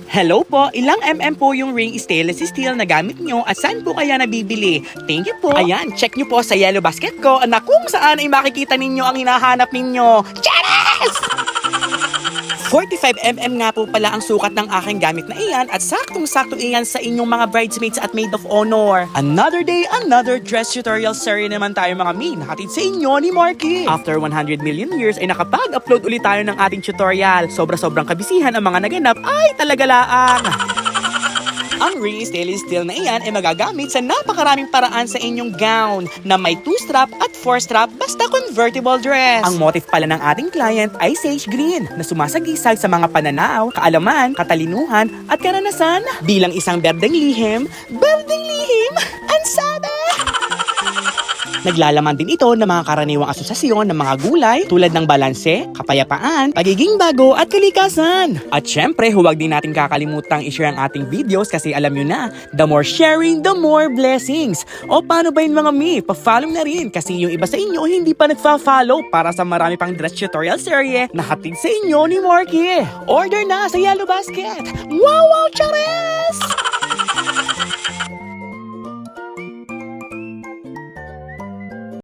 Hello po, ilang po yung ring stainless steel na gamit nyo at saan po kaya nabibili? Thank you po. Ayan, check nyo po sa yellow basket ko na kung saan ay makikita ninyo ang hinahanap ninyo. Charas! 45mm nga po pala ang sukat ng aking gamit na iyan at saktong-sakto iyan sa inyong mga bridesmaids at maid of honor. Another day, another dress tutorial series naman tayo mga mi. Nakatid sa inyo ni Marky. After 100 million years ay nakapag-upload ulit tayo ng ating tutorial. Sobra-sobrang kabisihan ang mga naganap ay talaga laang. Ang ring stainless steel na iyan ay magagamit sa napakaraming paraan sa inyong gown na may 2-strap at 4-strap basta convertible dress. Ang motif pala ng ating client ay sage green na sumasagisag sa mga pananaw, kaalaman, katalinuhan at karanasan. Bilang isang berdeng lihim, ang sabi! Naglalaman din ito ng mga karaniwang asosasyon ng mga gulay tulad ng balanse, kapayapaan, pagiging bago at kalikasan. At syempre, huwag din natin kakalimutang i-share ang ating videos kasi alam nyo na, the more sharing, the more blessings. O paano ba yun mga mi? Pa-follow na rin kasi yung iba sa inyo hindi pa nagfa-follow para sa marami pang dress tutorial serye na hatid sa inyo ni Marky. Order na sa Yellow Basket! Wow, charis!